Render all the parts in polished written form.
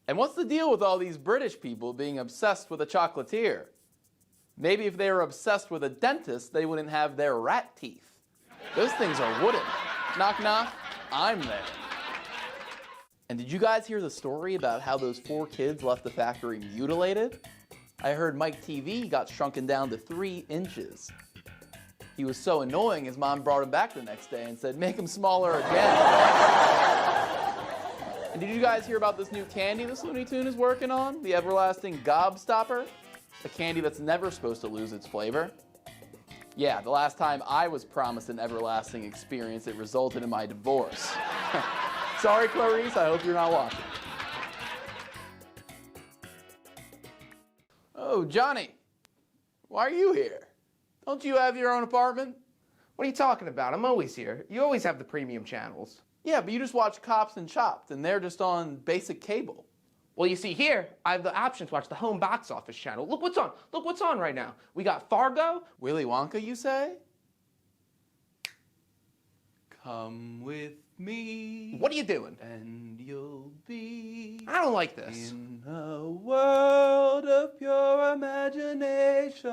And what's the deal with all these British people being obsessed with a chocolatier? Maybe if they were obsessed with a dentist, they wouldn't have their rat teeth. Those things are wooden. Knock, knock, I'm there. And did you guys hear the story about how those 4 kids left the factory mutilated? I heard Mike TV got shrunken down to 3 inches. He was so annoying, his mom brought him back the next day and said, make him smaller again. And did you guys hear about this new candy this Looney Tune is working on? The everlasting Gobstopper? A candy that's never supposed to lose its flavor. Yeah, the last time I was promised an everlasting experience, it resulted in my divorce. Sorry, Clarice, I hope you're not watching. Oh, Johnny, why are you here? Don't you have your own apartment? What are you talking about? I'm always here. You always have the premium channels. Yeah, but you just watch Cops and Chopped, and they're just on basic cable. Well, you see here, I have the option to watch the home box office channel. Look what's on. Look what's on right now. We got Fargo. Willy Wonka, you say? Come with me. What are you doing? And you'll be I don't like this. in a world of pure imagination.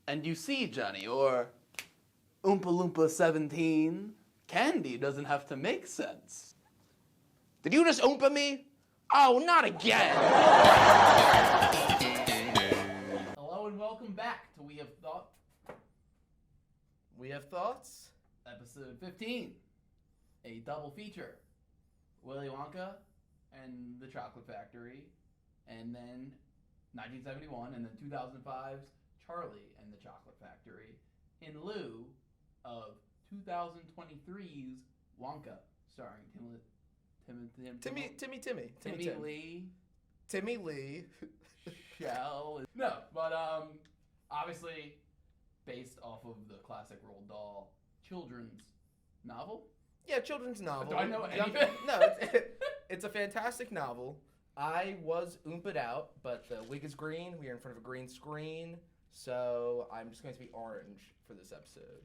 And you see, Johnny, or Oompa Loompa 17, candy doesn't have to make sense. Did you just oompa me? Oh, not again. Hello and welcome back to We Have Thoughts, episode 15, a double feature. Willy Wonka and the Chocolate Factory, and then 1971, and then 2005's Charlie and the Chocolate Factory, in lieu of 2023's Wonka, starring Timmy Lee. Shell. No, but obviously based off of the classic Roald Dahl children's novel. Yeah, children's novel. Do I know anything? No, it's a fantastic novel. I was oomped out, but the wig is green. We are in front of a green screen, so I'm just going to be orange for this episode.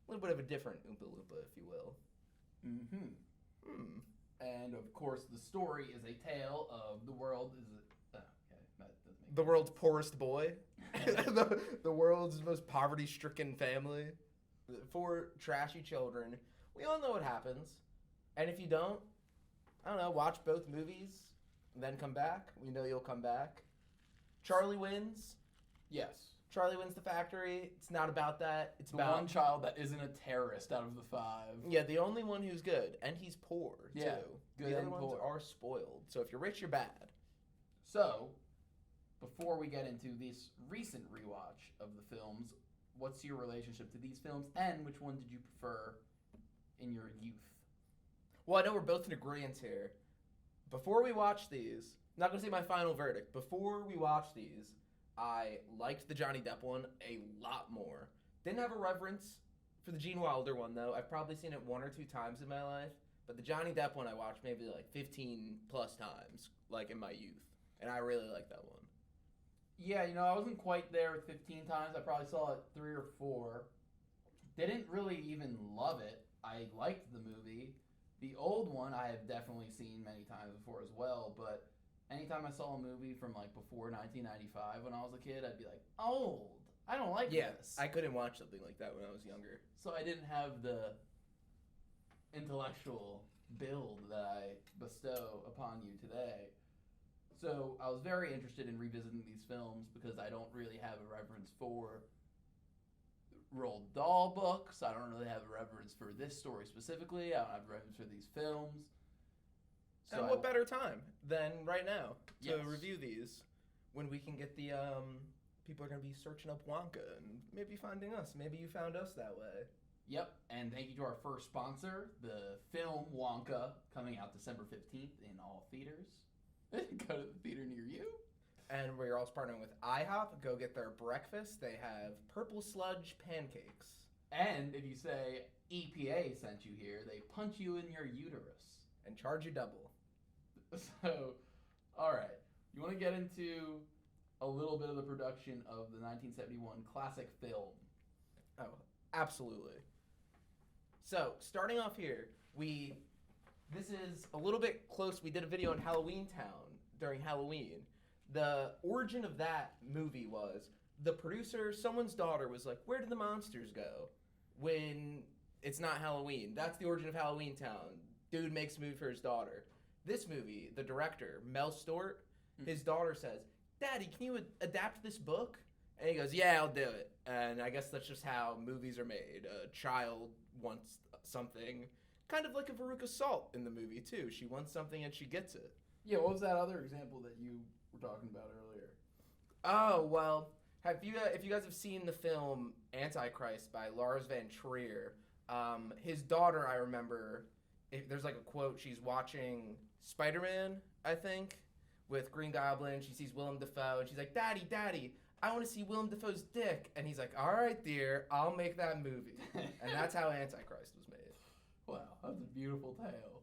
A little bit of a different Oompa Loompa, if you will. And of course, the story is a tale of the world. That doesn't make The world's poorest boy. the world's most poverty-stricken family. 4 trashy children. We all know what happens. And if you don't, I don't know, watch both movies, then come back. We know you'll come back. Charlie wins. Yes. Charlie wins the factory. It's not about that. It's The about one child that isn't a terrorist out of the 5. Yeah, the only one who's good. And he's poor, too. Yeah, good the other and ones poor. are spoiled. So if you're rich, you're bad. So, before we get into this recent rewatch of the films, what's your relationship to these films, and which one did you prefer in your youth? Well, I know we're both in agreement here. Before we watch these, I'm not going to say my final verdict. Before we watch these, I liked the Johnny Depp one a lot more. Didn't have a reverence for the Gene Wilder one, though. I've probably seen it 1 or 2 times in my life. But the Johnny Depp one I watched maybe like 15 plus times, like in my youth. And I really like that one. Yeah, I wasn't quite there with 15 times. I probably saw it 3 or 4. Didn't really even love it. I liked the movie. The old one I have definitely seen many times before as well, but anytime I saw a movie from like before 1995 when I was a kid, I'd be like, old. I don't like this. I couldn't watch something like that when I was younger. So I didn't have the intellectual build that I bestow upon you today. So I was very interested in revisiting these films because I don't really have a reverence for Roald Dahl books. I don't really have a reverence for this story specifically. I don't have a reverence for these films. So And what better time than right now to Yes. review these when we can get the, people are going to be searching up Wonka and maybe finding us. Maybe you found us that way. Yep, and thank you to our first sponsor, the film Wonka, coming out December 15th in all theaters. Go to the theater near you. And we're also partnering with IHOP. Go get their breakfast. They have purple sludge pancakes. And if you say EPA sent you here, they punch you in your uterus. And charge you double. So, all right. You want to get into a little bit of the production of the 1971 classic film? Oh, absolutely. So, starting off here, we This is a little bit close. We did a video on Halloween Town during Halloween. The origin of that movie was the producer, someone's daughter, was like, where did the monsters go when it's not Halloween? That's the origin of Halloween Town. Dude makes a movie for his daughter. This movie, the director, Mel Stewart, his daughter says, Daddy, can you adapt this book? And he goes, yeah, I'll do it. And I guess that's just how movies are made. A child wants something, kind of like a Veruca Salt in the movie, too. She wants something and she gets it. Yeah, what was that other example that you were talking about earlier? Oh, well, if you guys have seen the film Antichrist by Lars Van Trier, his daughter, I remember, there's like a quote, she's watching Spider-Man, I think, with Green Goblin. She sees Willem Dafoe, and she's like, Daddy, I want to see Willem Dafoe's dick. And he's like, all right, dear, I'll make that movie. And that's how Antichrist was made. Wow, that's a beautiful tale.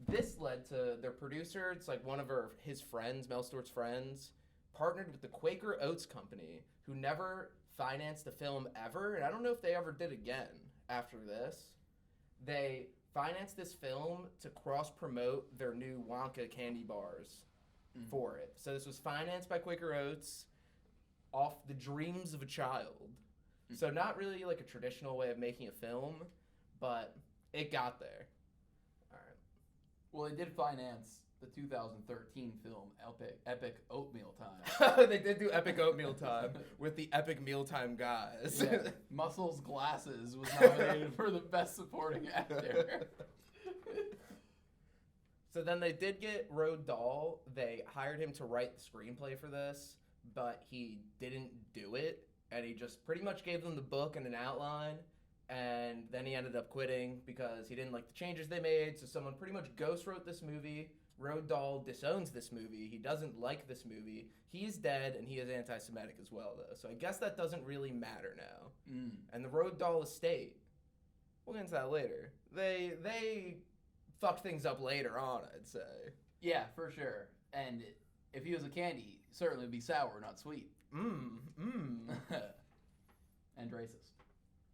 This led to their producer, it's like one of his friends, Mel Stewart's friends, partnered with the Quaker Oats Company, who never financed the film ever, and I don't know if they ever did again after this. They financed this film to cross-promote their new Wonka candy bars for it. So this was financed by Quaker Oats off the dreams of a child. So not really like a traditional way of making a film, but it got there. All right. Well, they did finance the 2013 film Epic Oatmeal Time. They did do Epic Oatmeal Time with the Epic Mealtime guys. Yeah. Muscles Glasses was nominated for the Best Supporting Actor. So then they did get Roald Dahl. They hired him to write the screenplay for this, but he didn't do it, and he just pretty much gave them the book and an outline, and then he ended up quitting because he didn't like the changes they made, so someone pretty much ghost wrote this movie. Roald Dahl disowns this movie. He doesn't like this movie. He's dead, and he is anti-Semitic as well, though. So I guess that doesn't really matter now. And the Roald Dahl estate, we'll get into that later. They fucked things up later on, I'd say. Yeah, for sure. And if he was a candy, certainly would be sour, not sweet. And racist.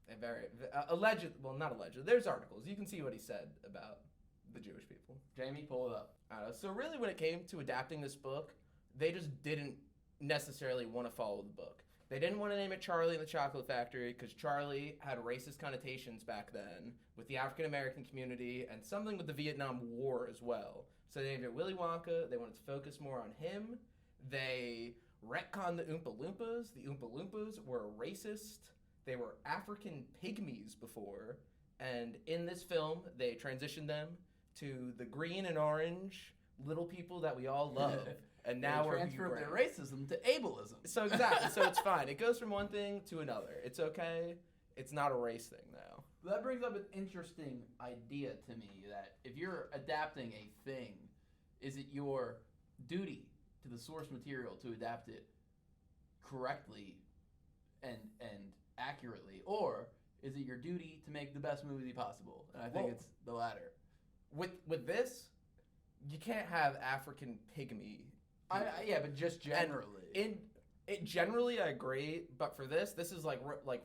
And very alleged. Well, not alleged. There's articles. You can see what he said about the Jewish people. Jamie, pull it up. So really, when it came to adapting this book, they just didn't necessarily want to follow the book. They didn't want to name it Charlie and the Chocolate Factory because Charlie had racist connotations back then with the African American community and something with the Vietnam War as well. So they named it Willy Wonka. They wanted to focus more on him. They retconned the Oompa Loompas. The Oompa Loompas were racist. They were African pygmies before. And in this film, they transitioned them to the green and orange little people that we all love. And now we're transferred their racism to ableism. So exactly. So it's fine. It goes from one thing to another. It's okay. It's not a race thing now. That brings up an interesting idea to me that if you're adapting a thing, is it your duty to the source material to adapt it correctly and accurately, or is it your duty to make the best movie possible? And I think it's the latter. With this, you can't have African pygmy. Yeah, but just generally. Generally, I agree, but for this is like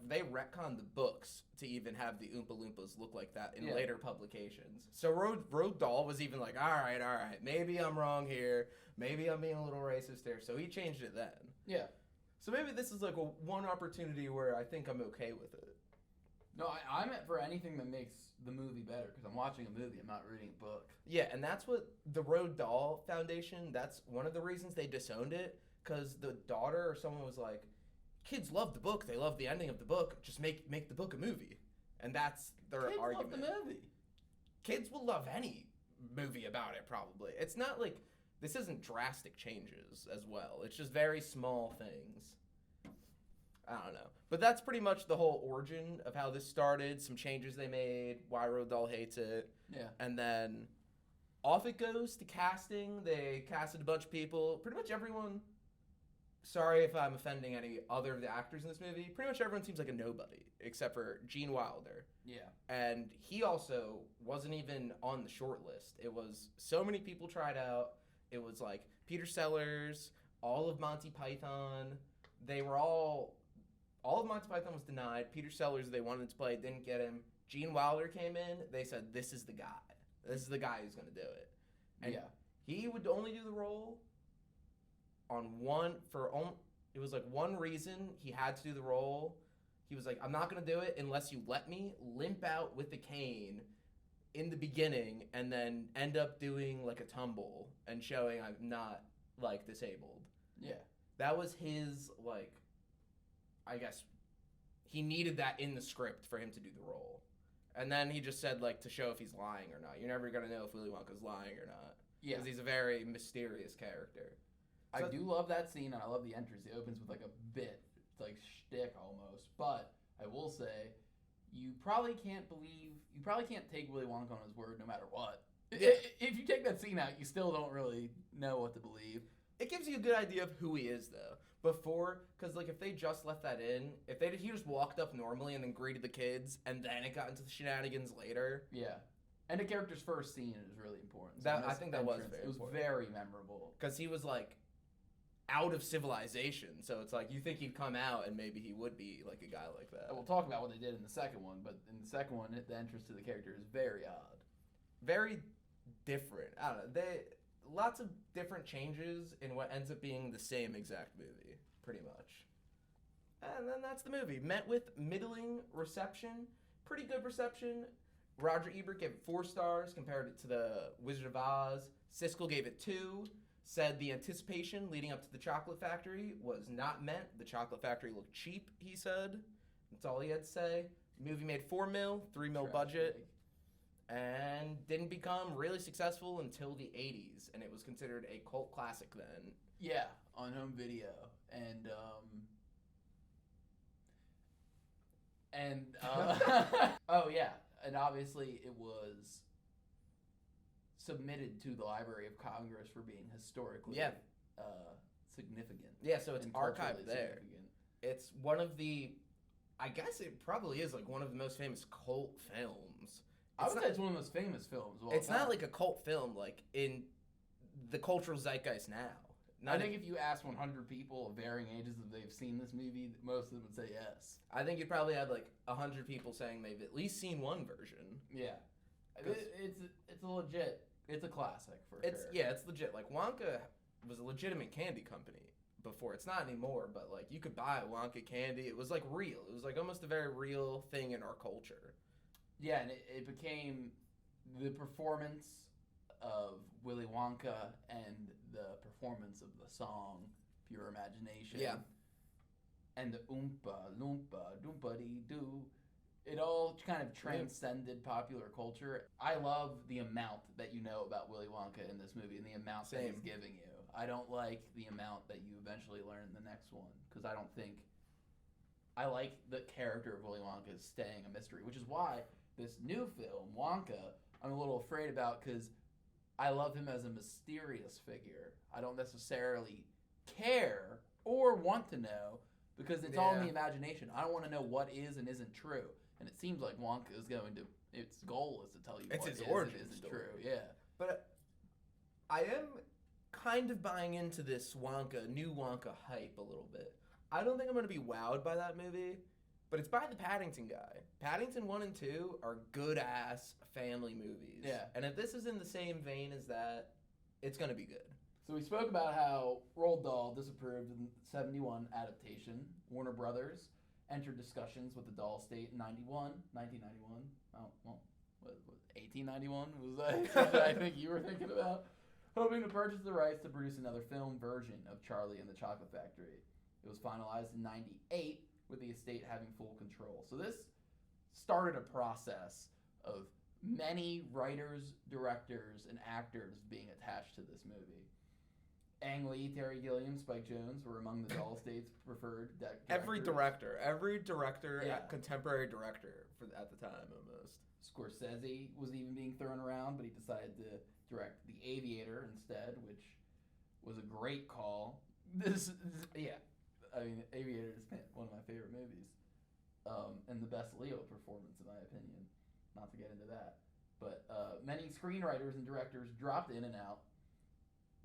they retconned the books to even have the Oompa Loompas look like that in later publications. So Roald Dahl was even like, all right, maybe I'm wrong here, maybe I'm being a little racist there, so he changed it then. Yeah. So maybe this is like one opportunity where I think I'm okay with it. No, I'm for anything that makes the movie better, because I'm watching a movie, I'm not reading a book. Yeah, and that's what the Roald Dahl Foundation, that's one of the reasons they disowned it, because the daughter or someone was like, kids love the book, they love the ending of the book, just make the book a movie. And that's their argument. Kids love the movie. Kids will love any movie about it, probably. It's not like, this isn't drastic changes as well. It's just very small things. I don't know. But that's pretty much the whole origin of how this started, some changes they made, why Roald Dahl hates it. Yeah. And then off it goes to casting. They casted a bunch of people. Pretty much everyone, sorry if I'm offending any other of the actors in this movie, pretty much everyone seems like a nobody, except for Gene Wilder. Yeah. And he also wasn't even on the short list. It was so many people tried out. It was like Peter Sellers, all of Monty Python. They were all of Monty Python was denied. Peter Sellers, they wanted to play, didn't get him. Gene Wilder came in. They said, this is the guy. This is the guy who's going to do it. And Yeah. he would only do the role on it was like one reason he had to do the role. He was like, I'm not going to do it unless you let me limp out with the cane in the beginning and then end up doing like a tumble and showing I'm not like disabled. Yeah. That was his, like, I guess he needed that in the script for him to do the role. And then he just said, like, to show if he's lying or not. You're never going to know if Willy Wonka's lying or not. Yeah. Because he's a very mysterious character. I do love that scene, and I love the entrance. It opens with, like, a bit. It's like shtick almost. But I will say, you probably can't take Willy Wonka on his word no matter what. Yeah. If you take that scene out, you still don't really know what to believe. It gives you a good idea of who he is, though. Before, because, like, if they just left that in, he just walked up normally and then greeted the kids, and then it got into the shenanigans later. Yeah. And the character's first scene is really important. I think that was very important. It was very memorable. Because he was, like, out of civilization, so it's like, you think he'd come out and maybe he would be, like, a guy like that. We'll talk about what they did in the second one, but in the second one, the entrance to the character is very odd. Very different. I don't know. Lots of different changes in what ends up being the same exact movie, pretty much. And then that's the movie. Met with middling reception, pretty good reception. Roger Ebert gave it 4 stars, compared it to The Wizard of Oz. Siskel gave it 2, said the anticipation leading up to The Chocolate Factory was not met. The Chocolate Factory looked cheap, he said. That's all he had to say. The movie made $4 million, $3 million budget. And didn't become really successful until the 80s, and it was considered a cult classic then. Yeah, on home video. Oh yeah, and obviously it was submitted to the Library of Congress for being historically significant. Yeah, so it's and archived there. significant. It's one of the, I guess it probably is like one of the most famous cult films. I would say it's one of the most famous films of all It's time. not like a cult film, like in the cultural zeitgeist now. I think if you ask 100 people of varying ages if they've seen this movie, most of them would say yes. I think you'd probably have like 100 people saying they've at least seen one version. Yeah, it's a legit. It's a classic for sure. Yeah, it's legit. Like Wonka was a legitimate candy company before. It's not anymore, but like you could buy Wonka candy. It was like real. It was like almost a very real thing in our culture. Yeah, and it became the performance of Willy Wonka and the performance of the song Pure Imagination. Yeah. And the oompa, loompa, doompa-dee-doo. It all kind of transcended popular culture. I love the amount that you know about Willy Wonka in this movie and the amount that he's giving you. I don't like the amount that you eventually learn in the next one because I like the character of Willy Wonka staying a mystery, which is why this new film, Wonka, I'm a little afraid about because I love him as a mysterious figure. I don't necessarily care or want to know because it's all in the imagination. I don't want to know what is and isn't true. And it seems like Wonka is its goal is to tell you what is and isn't true. Yeah. But I am kind of buying into this new Wonka hype a little bit. I don't think I'm going to be wowed by that movie, but it's by the Paddington guy. Paddington 1 and 2 are good-ass family movies. Yeah. And if this is in the same vein as that, it's going to be good. So we spoke about how Roald Dahl disapproved of the 71 adaptation. Warner Brothers entered discussions with the Dahl estate in 1991. Oh, well, what 1891 was that I think you were thinking about? Hoping to purchase the rights to produce another film version of Charlie and the Chocolate Factory. It was finalized in 98 with the estate having full control. So this started a process of many writers, directors, and actors being attached to this movie. Ang Lee, Terry Gilliam, Spike Jonze were among the Dahl estate's preferred directors. Every director, contemporary director at the time almost. Scorsese was even being thrown around, but he decided to direct The Aviator instead, which was a great call. I mean, Aviator is one of my favorite movies, and the best Leo performance in my opinion. Not to get into that, but many screenwriters and directors dropped in and out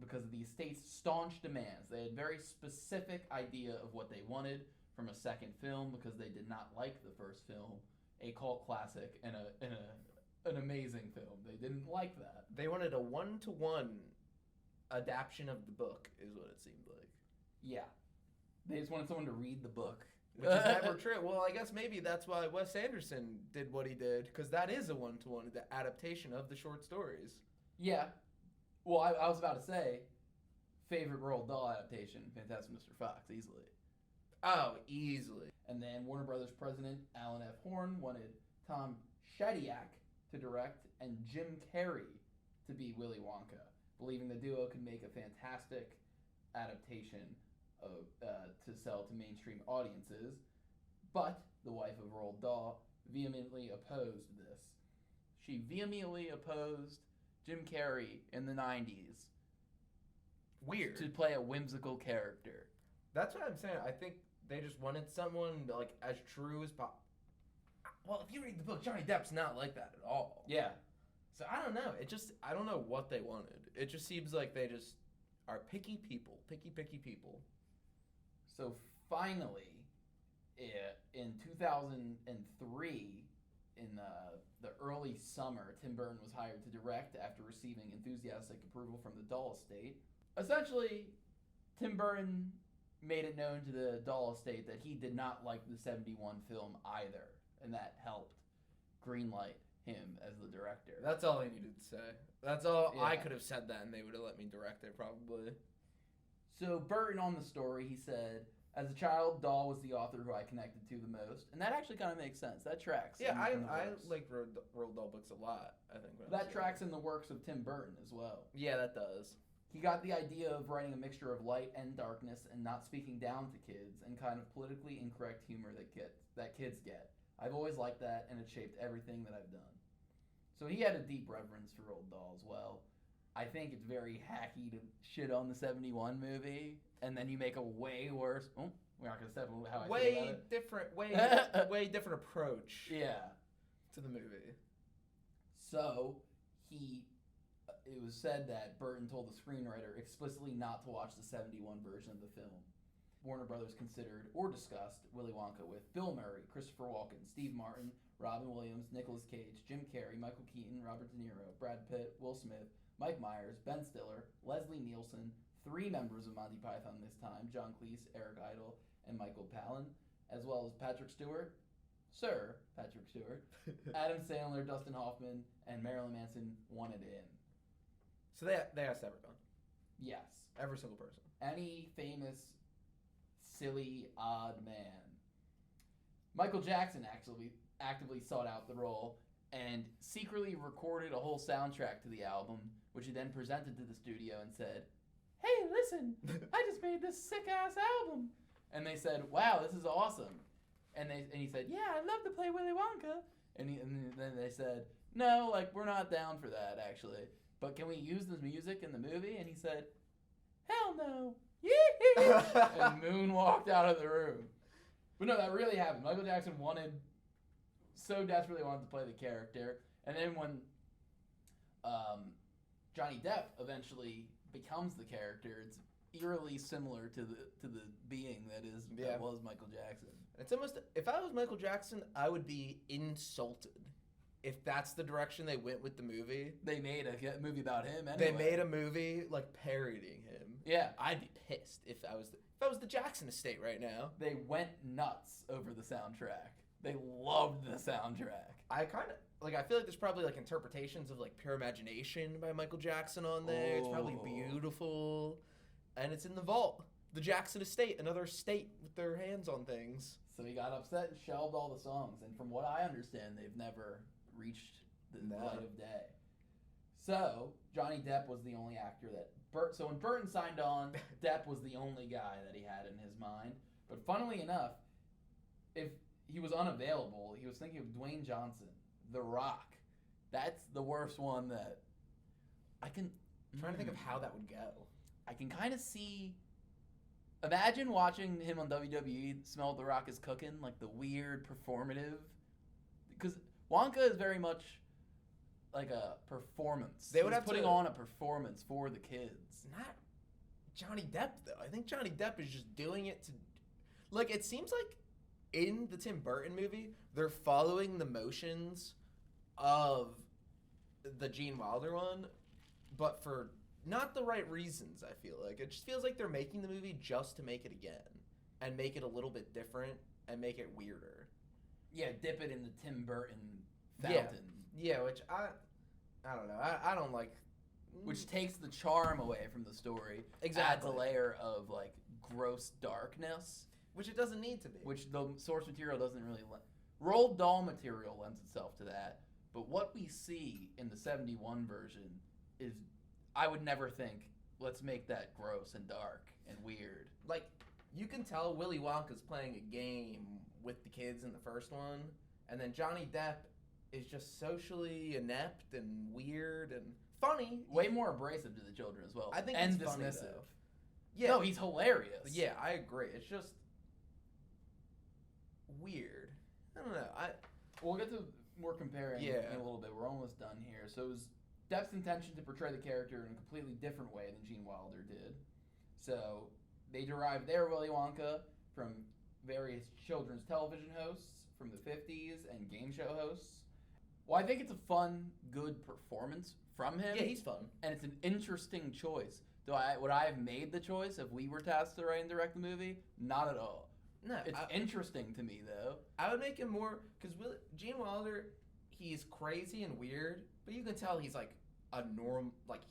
because of the estate's staunch demands. They had very specific idea of what they wanted from a second film because they did not like the first film, a cult classic and a an amazing film. They didn't like that. They wanted a 1-to-1 adaptation of the book, is what it seemed like. Yeah. They just wanted someone to read the book. Which is never true. Well, I guess maybe that's why Wes Anderson did what he did, because that is a 1-to-1 adaptation of the short stories. Yeah. Well, I was about to say, favorite Roald Dahl adaptation, Fantastic Mr. Fox, easily. Oh, easily. And then Warner Brothers president Alan F. Horn wanted Tom Shadyac to direct and Jim Carrey to be Willy Wonka, believing the duo could make a fantastic adaptation of, to sell to mainstream audiences. But the wife of Roald Dahl vehemently opposed this. She vehemently opposed Jim Carrey in the 90s Weird. to play a whimsical character. That's what I'm saying. I think they just wanted someone like as true as possible. Well, if you read the book, Johnny Depp's not like that at all. Yeah. So I don't know. I don't know what they wanted. It just seems like they just are picky people. Picky people. So finally, in 2003, in the early summer, Tim Burton was hired to direct after receiving enthusiastic approval from the Dahl estate. Essentially, Tim Burton made it known to the Dahl estate that he did not like the 71 film either, and that helped greenlight him as the director. That's all I needed to say. That's all. Yeah. I could have said that and they would have let me direct it probably. So Burton on the story, he said, as a child, Dahl was the author who I connected to the most. And that actually kind of makes sense. That tracks. Yeah, I works. like Roald Dahl books a lot, I think. That tracks in the works of Tim Burton as well. Yeah, that does. He got the idea of writing a mixture of light and darkness and not speaking down to kids and kind of politically incorrect humor that kids get. I've always liked that, and it shaped everything that I've done. So he had a deep reverence for Roald Dahl as well. I think it's very hacky to shit on the 71 movie, and then you make a way worse... Oh, we're not going to step on how I feel about it. Way different approach Yeah. to the movie. So, it was said that Burton told the screenwriter explicitly not to watch the 71 version of the film. Warner Brothers considered or discussed Willy Wonka with Bill Murray, Christopher Walken, Steve Martin, Robin Williams, Nicolas Cage, Jim Carrey, Michael Keaton, Robert De Niro, Brad Pitt, Will Smith, Mike Myers, Ben Stiller, Leslie Nielsen, 3 members of Monty Python this time, John Cleese, Eric Idle, and Michael Palin, as well as Patrick Stewart, Sir Patrick Stewart, Adam Sandler, Dustin Hoffman, and Marilyn Manson wanted in. So they asked everyone. Yes. Every single person. Any famous, silly, odd man. Michael Jackson actually actively sought out the role and secretly recorded a whole soundtrack to the album, which he then presented to the studio and said, "Hey, listen, I just made this sick-ass album." And they said, "Wow, this is awesome." And he said, "Yeah, I'd love to play Willy Wonka." And then they said, "No, like, we're not down for that, actually. But can we use the music in the movie?" And he said, "Hell no." Yee! And moonwalked out of the room. But no, that really happened. Michael Jackson so desperately wanted to play the character. And then when Johnny Depp eventually becomes the character, it's eerily similar to the being that was Michael Jackson. It's almost, if I was Michael Jackson, I would be insulted if that's the direction they went with the movie. They made a movie about him anyway. They made a movie like parodying him. Yeah. I'd be pissed if I was the Jackson estate right now. They went nuts over the soundtrack. They loved the soundtrack. I feel like there's probably like interpretations of like Pure Imagination by Michael Jackson on there. It's probably beautiful. And it's in the vault. The Jackson estate, another state with their hands on things. So he got upset and shelved all the songs. And from what I understand, they've never reached the light of day. So Johnny Depp was the only actor so when Burton signed on, Depp was the only guy that he had in his mind. But funnily enough, if he was unavailable, he was thinking of Dwayne Johnson, The Rock. That's the worst one that I'm trying to think of how that would go. I can kind of see. Imagine watching him on WWE smell what The Rock is cooking, like the weird performative. Because Wonka is very much like a performance. They would have putting on a performance for the kids. Not Johnny Depp though. I think Johnny Depp is just doing it to, like, it seems like in the Tim Burton movie they're following the motions of the Gene Wilder one, but for not the right reasons, I feel like. It just feels like they're making the movie just to make it again and make it a little bit different and make it weirder. Yeah, dip it in the Tim Burton fountain. Yeah, which I don't know. I don't like. Which takes the charm away from the story. Exactly. Adds a layer of, like, gross darkness. Which it doesn't need to be. Which the source material doesn't really Roald Dahl material lends itself to that. But what we see in the 71 version is, I would never think, let's make that gross and dark and weird. Like, you can tell Willy Wonka's playing a game with the kids in the first one, and then Johnny Depp is just socially inept and weird and funny. Way more abrasive to the children as well. I think and it's funny, dismissive. though. Yeah. No, he's hilarious. Yeah, I agree. It's just weird. I don't know. We'll get to more comparing Yeah. in a little bit. We're almost done here. So it was Depp's intention to portray the character in a completely different way than Gene Wilder did. So they derived their Willy Wonka from various children's television hosts from the 50s and game show hosts. Well, I think it's a fun, good performance from him. Yeah, he's fun. And it's an interesting choice. Would I have made the choice if we were tasked to write and direct the movie? Not at all. No, It's interesting to me, though. I would make him more, because Gene Wilder, he's crazy and weird, but you can tell he's like a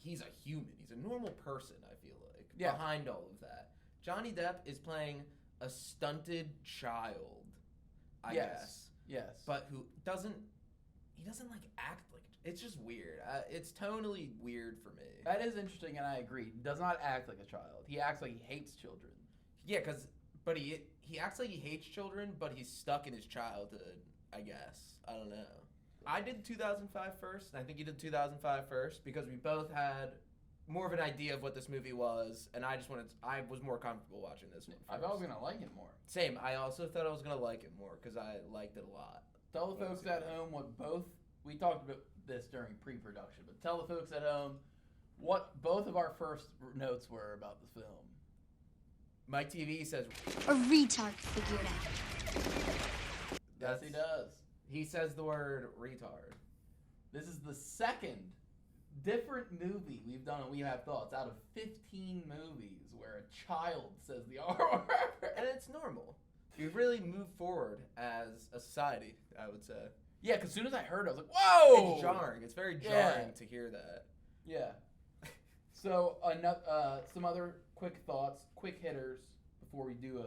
he's a human. He's a normal person, I feel like, behind all of that. Johnny Depp is playing a stunted child, I guess. Yes. But he doesn't like act like, it's just weird. It's tonally weird for me. That is interesting, and I agree. He does not act like a child. He acts like he hates children. Yeah, but he acts like he hates children, but he's stuck in his childhood, I guess. I don't know. I did 2005 first, and I think you did 2005 first, because we both had more of an idea of what this movie was, and I was more comfortable watching this one first. I thought I was going to like it more. Same. I also thought I was going to like it more, because I liked it a lot. Tell the folks at home we talked about this during pre-production, but tell the folks at home what both of our first notes were about the film. Mike TV says, A retard figured out. Yes, he does. He says the word retard. This is the second different movie we've done on We Have Thoughts out of 15 movies where a child says the R word. And it's normal. We've really moved forward as a society, I would say. Yeah, because as soon as I heard it, I was like, whoa! It's jarring. It's very jarring to hear that. Yeah. So, some other quick thoughts, quick hitters, before we do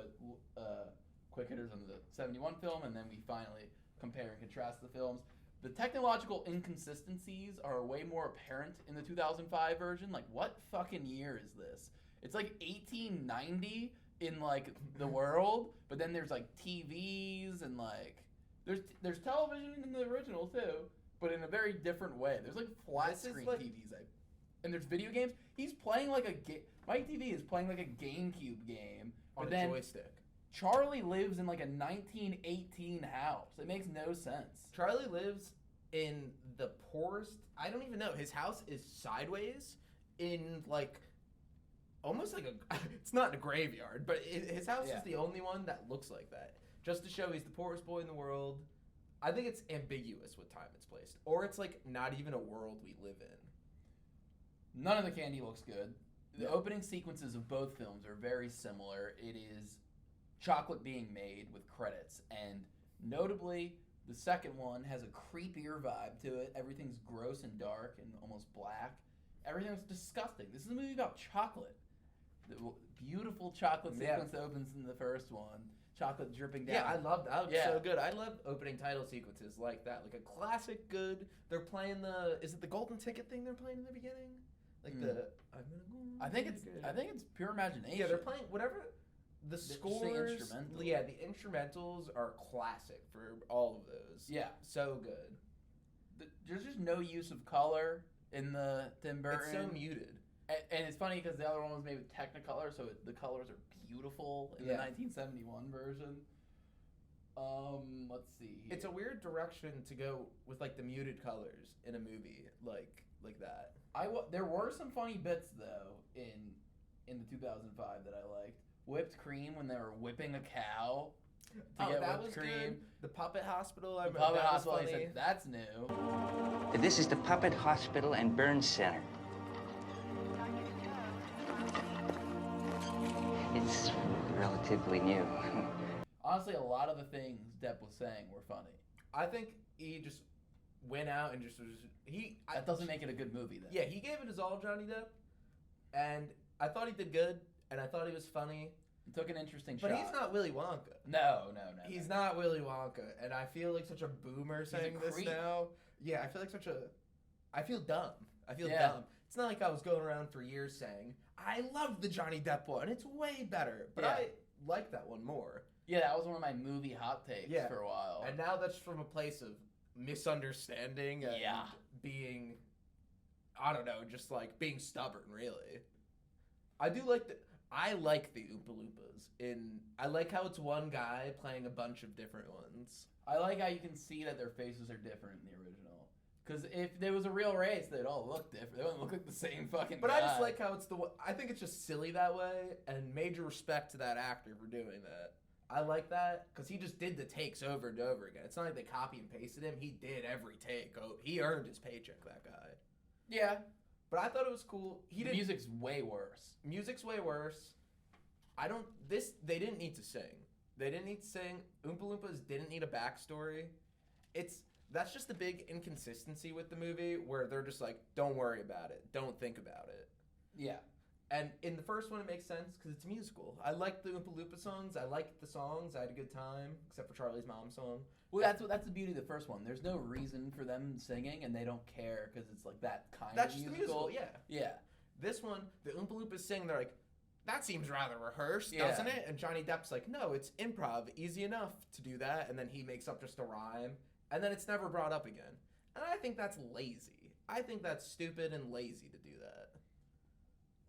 a quick hitters on the 71 film, and then we finally compare and contrast the films. The technological inconsistencies are way more apparent in the 2005 version. Like, what fucking year is this? It's like 1890 in, like, the world, but then there's, like, TVs and, like, there's television in the original, too, but in a very different way. There's, like, flat-screen TVs, and there's video games. He's playing, like, Mike TV is playing, like, a GameCube game. On but a then joystick. Charlie lives in, like, a 1918 house. It makes no sense. Charlie lives in the poorest, I don't even know, his house is sideways in, like, almost like it's not in a graveyard, but his house is the only one that looks like that. Just to show he's the poorest boy in the world. I think it's ambiguous what time it's placed. Or it's, like, not even a world we live in. None of the candy looks good. The opening sequences of both films are very similar. It is chocolate being made with credits, and notably, the second one has a creepier vibe to it. Everything's gross and dark and almost black. Everything's disgusting. This is a movie about chocolate. The beautiful chocolate sequence that opens in the first one. Chocolate dripping down. Yeah, I love that. That was so good. I love opening title sequences like that. Like a classic good. They're playing is it the golden ticket thing they're playing in the beginning? Like I think it's pure imagination. Yeah, they're playing whatever the scores. Instrumental. Yeah, the instrumentals are classic for all of those. Yeah, so good. There's just no use of color in the Tim Burton. It's so muted. And it's funny because the other one was made with Technicolor, so the colors are beautiful in the 1971 version. Let's see. It's a weird direction to go with, like, the muted colors in a movie like that. There were some funny bits though in the 2005 that I liked. Whipped cream when they were whipping a cow. to get that whipped was cream. good. The Puppet Hospital. I The remember Puppet that was Hospital, he funny. said, that's new. This is the Puppet Hospital and Burn Center. It's relatively new. Honestly, a lot of the things Depp was saying were funny. I think he just went out and just was That doesn't make it a good movie, then. Yeah, he gave it his all, Johnny Depp, and I thought he did good, and I thought he was funny. He took an interesting But shot. he's not Willy Wonka. No. He's not Willy Wonka, and I feel like such a boomer saying this creep. now. Yeah, I feel like I feel dumb. I feel Yeah. dumb. It's not like I was going around for years saying, I love the Johnny Depp one, it's way better. But Yeah. I like that one more. Yeah, that was one of my movie hot takes Yeah. for a while. And now that's from a place of misunderstanding and Yeah. being, I don't know, just like being stubborn, really. I do like I like the Oompa Loompas. I like how it's one guy playing a bunch of different ones. I like how you can see that their faces are different in the original. Because if there was a real race, they'd all look different. They wouldn't look like the same fucking But guy. I just like how it's I think it's just silly that way, and major respect to that actor for doing that. I like that because he just did the takes over and over again. It's not like they copy and pasted him. He did every take. Oh, he earned his paycheck, that guy. Yeah. But I thought it was cool. The music's way worse. Music's way worse. They didn't need to sing. They didn't need to sing. Oompa Loompas didn't need a backstory. That's just the big inconsistency with the movie where they're just like, don't worry about it. Don't think about it. Yeah. And in the first one, it makes sense because it's a musical. I like the Oompa Loompa songs. I liked the songs. I had a good time, except for Charlie's Mom's song. Well, that's the beauty of the first one. There's no reason for them singing, and they don't care because it's like that kind That's of just musical. the musical, yeah. Yeah. This one, the Oompa Loompas sing, they're like, that seems rather rehearsed, Yeah. doesn't it? And Johnny Depp's like, no, it's improv, easy enough to do that. And then he makes up just a rhyme, and then it's never brought up again. And I think that's lazy. I think that's stupid and lazy to do that.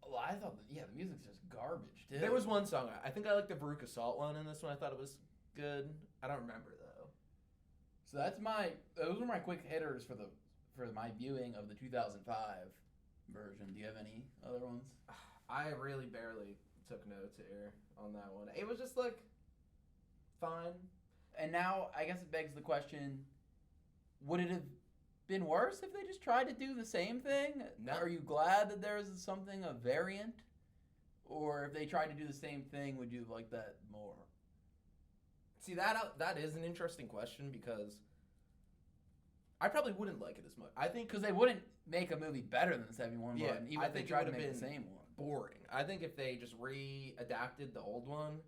Well, I thought the music's just garbage, too. There was one song, I think I liked the Veruca Salt one in this one. I thought it was good. I don't remember, though. So those were my quick hitters for my viewing of the 2005 version. Do you have any other ones? I really barely took notes here on that one. It was just like, fine. And now, I guess it begs the question, would it have been worse if they just tried to do the same thing? No. Are you glad that there was something, a variant? Or if they tried to do the same thing, would you have liked that more? See, that is an interesting question because I probably wouldn't like it as much. I think Because they wouldn't make a movie better than the 71 Yeah, one, even I if they think it tried to would've make the been same one. boring. I think if they just re-adapted the old one,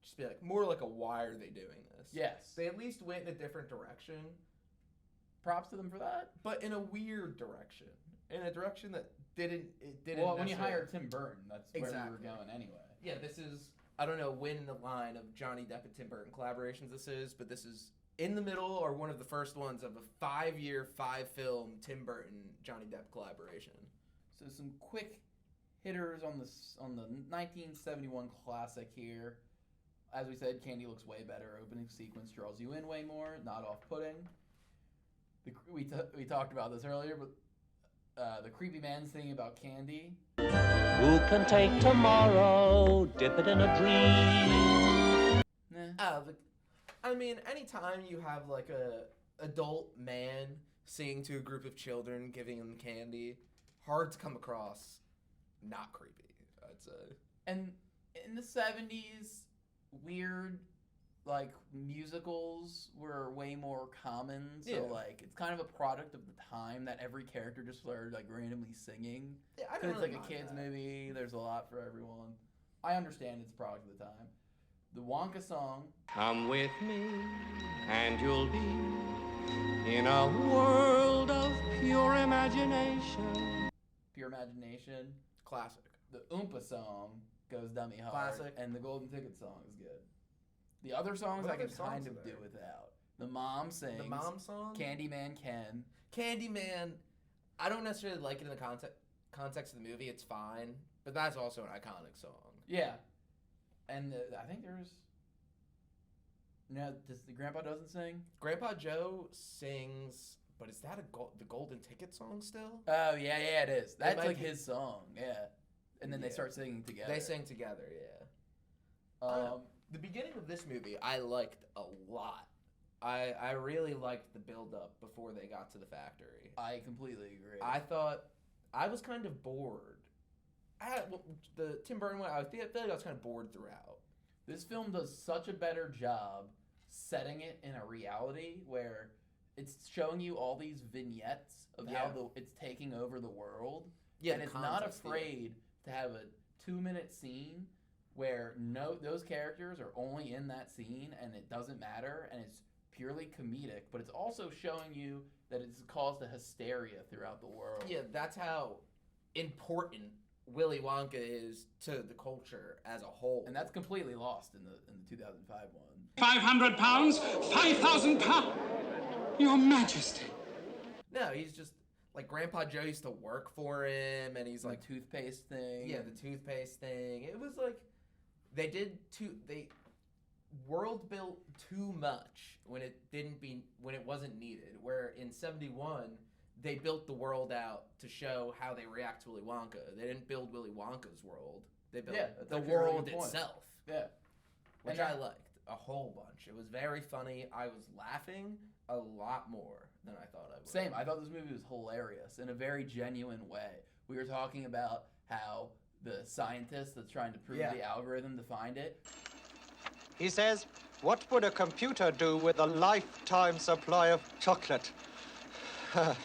just be like, more like a why are they doing this? Yes. They at least went in a different direction, Props to them for that. but in a weird direction. In a direction that didn't Well, when you necessarily- hire Tim Burton, that's where we Exactly. were going anyway. Yeah, this is, I don't know when in the line of Johnny Depp and Tim Burton collaborations this is, but this is in the middle or one of the first ones of a 5-year, 5-film Tim Burton, Johnny Depp collaboration. So some quick hitters on the 1971 classic here. As we said, Candy looks way better. Opening sequence draws you in way more, not off-putting. We talked about this earlier, but the creepy man singing about Candy. Who can take tomorrow, dip it in a dream? Nah. I mean, anytime you have like a adult man singing to a group of children, giving them candy, hard to come across not creepy, I'd say. And in the 70s, weird, like, musicals were way more common. So, Yeah. like, it's kind of a product of the time that every character just started, like, randomly singing. Yeah, I Because don't it's really like a mind kid's that. movie. There's a lot for everyone. I understand it's a product of the time. The Wonka song. Come with me, and you'll be in a world of pure imagination. Pure Imagination. Classic. The Oompa song goes dummy hard. Classic. And the Golden Ticket song is good. The other songs What I can other songs kind are of do there? without. The Mom sings. The Mom song? Candyman Ken. Candyman, I don't necessarily like it in the context of the movie. It's fine. But that's also an iconic song. Yeah. And I think there's... No, the Grandpa doesn't sing? Grandpa Joe sings, but is that the Golden Ticket song still? Oh, yeah, it is. That's might like be- his song, yeah. And then they Yeah. start singing together. They sing together, yeah. The beginning of this movie I liked a lot. I really liked the build-up before they got to the factory. I completely agree. I thought I was kind of bored. The Tim Burton one, I feel like I was kind of bored throughout. This film does such a better job setting it in a reality where it's showing you all these vignettes of how it's taking over the world. Yeah, and the it's not context, afraid to have a 2-minute scene where those characters are only in that scene and it doesn't matter and it's purely comedic, but it's also showing you that it's caused a hysteria throughout the world. Yeah, that's how important Willy Wonka is to the culture as a whole. And that's completely lost in the 2005 one. 500 pounds? 5,000 pounds? Your Majesty. No, he's just like Grandpa Joe used to work for him, and he's like toothpaste thing. Yeah, the toothpaste thing. It was like they world built too much when it wasn't needed. Where in 71 they built the world out to show how they react to Willy Wonka. They didn't build Willy Wonka's world. They built the world itself. Yeah. Which I liked a whole bunch. It was very funny. I was laughing a lot more than I thought I would. Same. I thought this movie was hilarious in a very genuine way. We were talking about how the scientist that's trying to prove the algorithm to find it. He says, what would a computer do with a lifetime supply of chocolate? That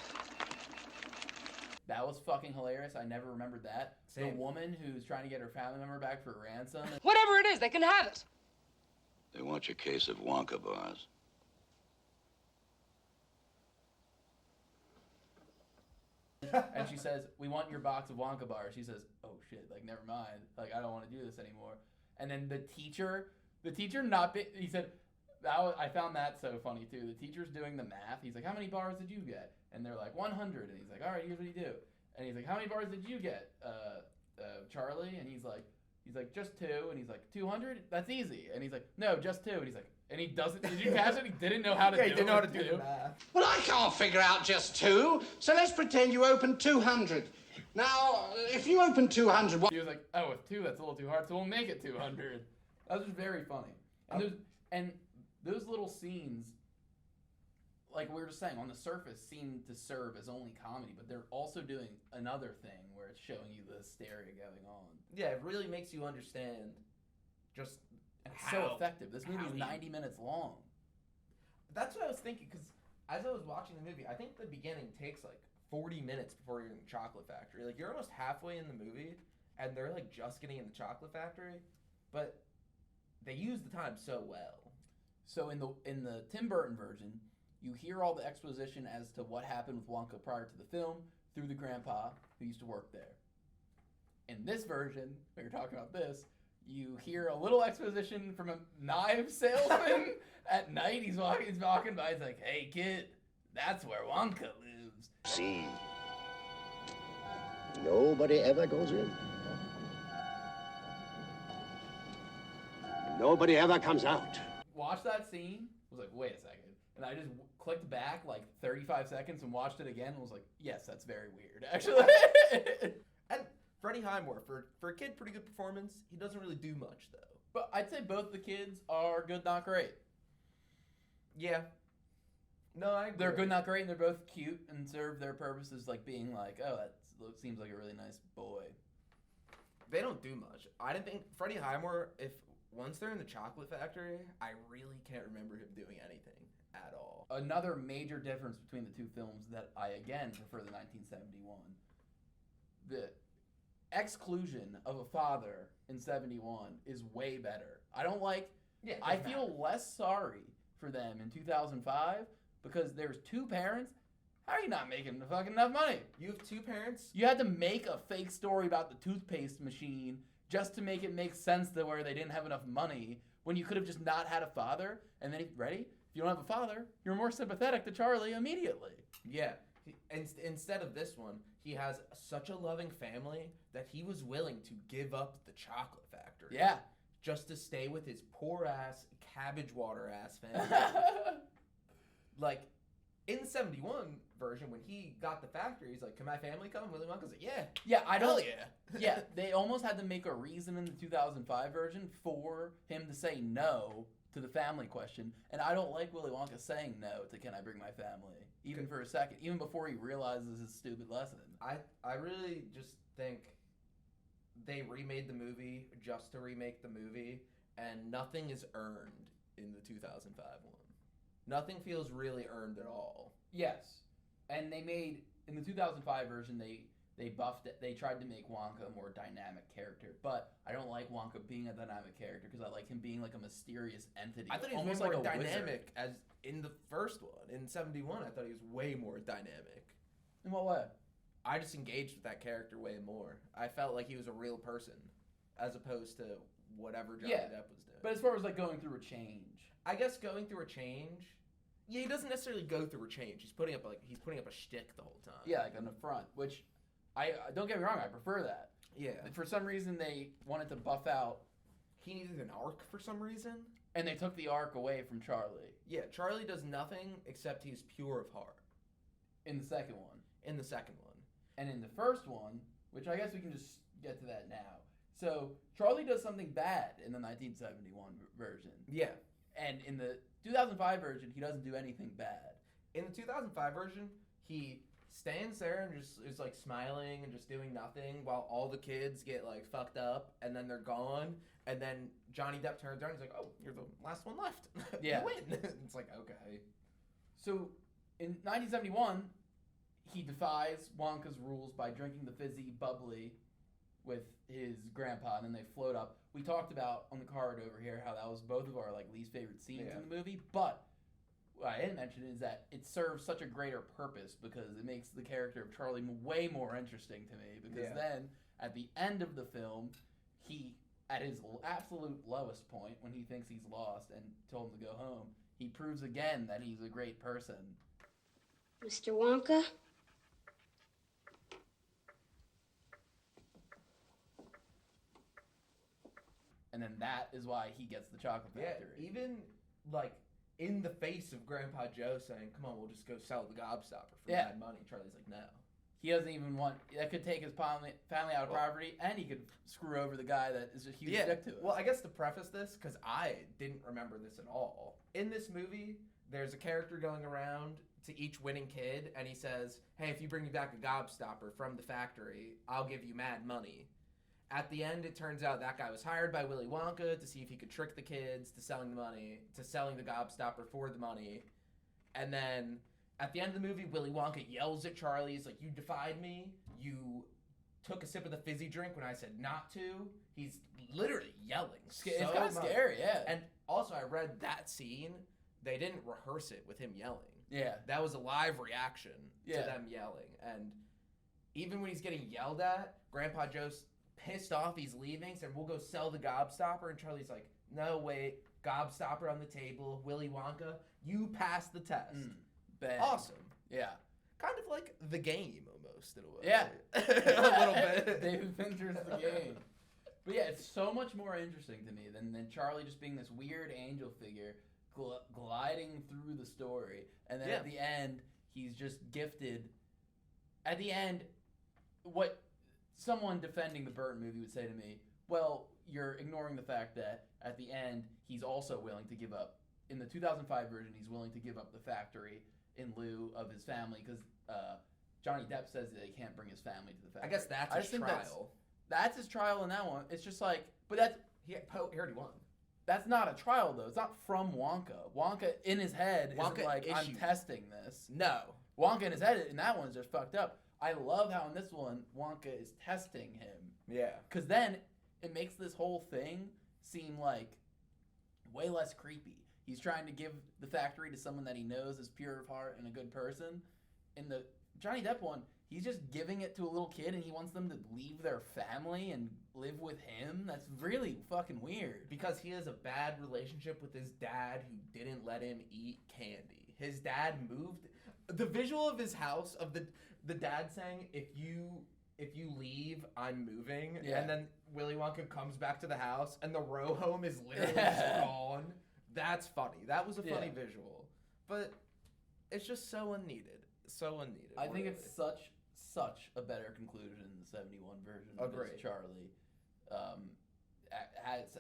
was fucking hilarious. I never remembered that. Same. The woman who's trying to get her family member back for ransom. Whatever it is, they can have it. They want your case of Wonka bars. And she says, we want your box of Wonka bars. She says, oh shit, like never mind. Like I don't want to do this anymore. And then the teacher he said, I found that so funny too. The teacher's doing the math. He's like, how many bars did you get? And they're like, 100. And he's like, all right, here's what you do. And he's like, how many bars did you get, Charlie? And he's like, just 2. And he's like, 200? That's easy. And he's like, no, just 2. And he's like, and he doesn't, did you catch it? He didn't know how to do it. He didn't know how to do the math. Well, I can't figure out just 2, so let's pretend you opened 200. Now, if you open 200... He was like, oh, with 2, that's a little too hard, so we'll make it 200. That was just very funny. And those little scenes, like we were just saying, on the surface seem to serve as only comedy, but they're also doing another thing where it's showing you the hysteria going on. Yeah, it really makes you understand just It's so effective. This movie is 90 minutes long. That's what I was thinking, because as I was watching the movie, I think the beginning takes like 40 minutes before you're in the chocolate factory. Like, you're almost halfway in the movie, and they're like just getting in the chocolate factory, but they use the time so well. So in the Tim Burton version, you hear all the exposition as to what happened with Wonka prior to the film through the grandpa who used to work there. In this version, when you're talking about this, you hear a little exposition from a knife salesman at night. He's walking by. He's like, "Hey kid, that's where Wonka lives." See, nobody ever goes in. Nobody ever comes out. Watch that scene. I was like, wait a second. And I just clicked back like 35 seconds and watched it again and was like, yes, that's very weird, actually. And Freddie Highmore, for a kid, pretty good performance. He doesn't really do much, though. But I'd say both the kids are good, not great. Yeah. No, I agree. They're good, not great, and they're both cute and serve their purposes, like being like, oh, that seems like a really nice boy. They don't do much. I didn't think Freddie Highmore, once they're in the chocolate factory, I really can't remember him doing anything at all. Another major difference between the two films that I, again, prefer the 1971. The exclusion of a father in 71 is way better. I don't like... Yeah, I feel less sorry for them in 2005 because there's two parents. How are you not making fucking enough money? You have two parents? You had to make a fake story about the toothpaste machine just to make it make sense to where they didn't have enough money when you could have just not had a father. And then, ready? If you don't have a father, you're more sympathetic to Charlie immediately. Yeah. Instead of this one, he has such a loving family that he was willing to give up the chocolate factory. Yeah. Just to stay with his poor ass, cabbage water ass family. Like, In the 71 version, when he got the factory, he's like, "Can my family come?" Willy Wonka's like, "Yeah." Yeah, I Hell don't. yeah. Yeah, they almost had to make a reason in the 2005 version for him to say no to the family question, and I don't like Willy Wonka saying no to "Can I bring my family?" even for a second, even before he realizes his stupid lesson. I really just think they remade the movie just to remake the movie, and nothing is earned in the 2005 one. Nothing feels really earned at all. Yes, and they made in the 2005 version they buffed it. They tried to make Wonka a more dynamic character, but I don't like Wonka being a dynamic character because I like him being like a mysterious entity. I thought he was almost way more like a dynamic wizard. as in the first one. In 71, I thought he was way more dynamic. In what way? I just engaged with that character way more. I felt like he was a real person as opposed to whatever Johnny Depp was doing. But as far as like going through a change, I guess going through a change. Yeah, he doesn't necessarily go through a change. He's putting up a shtick the whole time. yeah, like on the front, which I don't get me wrong, I prefer that. Yeah. For some reason, they wanted to buff out, He needed an arc for some reason. and they took the arc away from Charlie Yeah, Charlie does nothing except he's pure of heart in the second one. in the second one. And in the first one, which I guess we can just get to that now. So Charlie does something bad in the 1971 version, Yeah. and in the 2005 version, he doesn't do anything bad. In the 2005 version, he stands there and just is like smiling and just doing nothing while all the kids get like fucked up and then they're gone. And then Johnny Depp turns around and he's like, "Oh, you're the last one left." Yeah. You win. It's like, okay. So in 1971, he defies Wonka's rules by drinking the fizzy bubbly with his grandpa, and then they float up. We talked about on the card over here how that was both of our like least favorite scenes in the movie, but what I didn't mention is that it serves such a greater purpose because it makes the character of Charlie way more interesting to me, because then at the end of the film, he, at his absolute lowest point when he thinks he's lost and told him to go home, he proves again that he's a great person. Mr. Wonka? And then that is why he gets the chocolate factory. Yeah, even like in the face of Grandpa Joe saying, "Come on, we'll just go sell the Gobstopper for mad money," Charlie's like, "No." He doesn't even want, that could take his family out of property, and he could screw over the guy that is a huge dick to it. Well, I guess to preface this, because I didn't remember this at all. In this movie, there's a character going around to each winning kid, and he says, "Hey, if you bring me back a Gobstopper from the factory, I'll give you mad money." At the end, it turns out that guy was hired by Willy Wonka to see if he could trick the kids to selling the Gobstopper for the money. And then at the end of the movie, Willy Wonka yells at Charlie. He's like, "You defied me. You took a sip of the fizzy drink when I said not to." He's literally yelling. It's kind of scary, yeah. And also, I read that scene. They didn't rehearse it with him yelling. Yeah. That was a live reaction to them yelling. And even when he's getting yelled at, Grandpa Joe's pissed off, he's leaving, said, "We'll go sell the Gobstopper," and Charlie's like, "No, wait, Gobstopper on the table, Willy Wonka, you passed the test." Bang. Awesome. Yeah. Kind of like The Game, almost, in a way. Yeah. A little bit. David Fincher's The Game. But yeah, it's so much more interesting to me than Charlie just being this weird angel figure gliding through the story. And then at the end, he's just gifted. At the end, what someone defending the Burton movie would say to me, well, you're ignoring the fact that at the end, he's also willing to give up. In the 2005 version, he's willing to give up the factory in lieu of his family because Johnny Depp says that he can't bring his family to the factory. I guess that's his trial. That's his trial in that one. It's just like, but that's... He already won. That's not a trial, though. It's not from Wonka. Wonka, in his head, isn't like, I'm testing this. No. Wonka in his head, in that one's just fucked up. I love how in this one, Wonka is testing him. Yeah. Because then it makes this whole thing seem like way less creepy. He's trying to give the factory to someone that he knows is pure of heart and a good person. In the Johnny Depp one, he's just giving it to a little kid and he wants them to leave their family and live with him. That's really fucking weird. Because he has a bad relationship with his dad who didn't let him eat candy. His dad moved. The visual of his house, of the dad saying, if you leave, I'm moving. Yeah. And then Willy Wonka comes back to the house and the row home is literally just gone. That's funny. That was a funny visual. But It's just so unneeded. So unneeded. I think really. it's such a better conclusion in the 71 version. Agreed. Because Charlie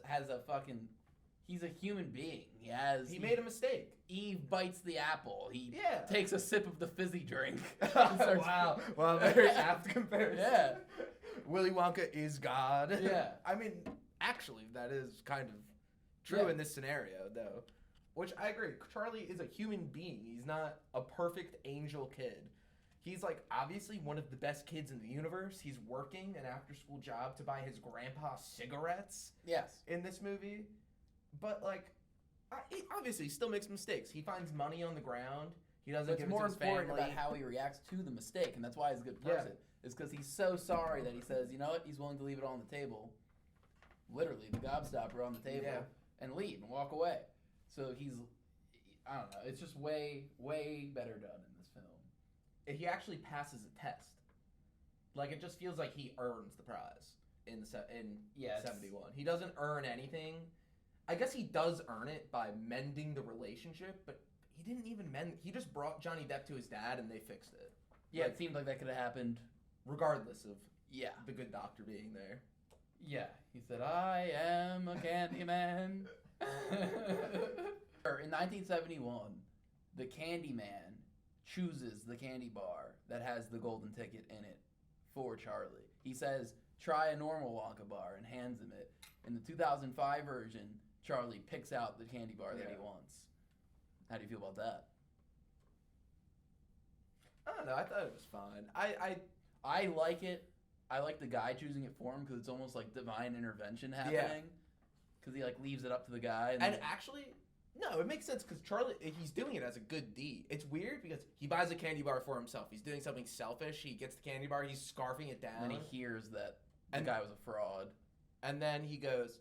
has a fucking. He's a human being. He made a mistake. Eve bites the apple. He Yeah. takes a sip of the fizzy drink. Wow. Well, very apt comparison. Yeah. Willy Wonka is God. Yeah. I mean, actually, that is kind of true Yeah. in this scenario, though. Which I agree. Charlie is a human being. He's not a perfect angel kid. He's, like, obviously one of the best kids in the universe. He's working an after-school job to buy his grandpa cigarettes Yes. in this movie. But, like, he obviously still makes mistakes. He finds money on the ground. He doesn't What's give it more to his important family. about how he reacts to the mistake, and that's why he's a good Yeah. person, is because he's so sorry that he says, you know what, he's willing to leave it on the table, literally, the gobstopper on the table, Yeah. and leave and walk away. So I don't know, it's just way better done in this film. He actually passes a test. Like, it just feels like he earns the prize in Yeah, 71. He doesn't earn anything. I guess he does earn it by mending the relationship, but he didn't even mend. He just brought Johnny Depp to his dad and they fixed it. Yeah, Like, it seemed like that could have happened. regardless of Yeah. the good doctor being there. Yeah. He said, I am a candy man. In 1971, the candy man chooses the candy bar that has the golden ticket in it for Charlie. He says, try a normal Wonka bar, and hands him it. In the 2005 version, Charlie picks out the candy bar that he Yeah. wants. How do you feel about that? I don't know. I thought it was fine. I like it. I like the guy choosing it for him because it's almost like divine intervention happening. Because he like leaves it up to the guy. And actually, no, it makes sense because Charlie, he's doing it as a good deed. It's weird because he buys a candy bar for himself. He's doing something selfish. He gets the candy bar. He's scarfing it down. and then he hears that the guy was a fraud. And then he goes,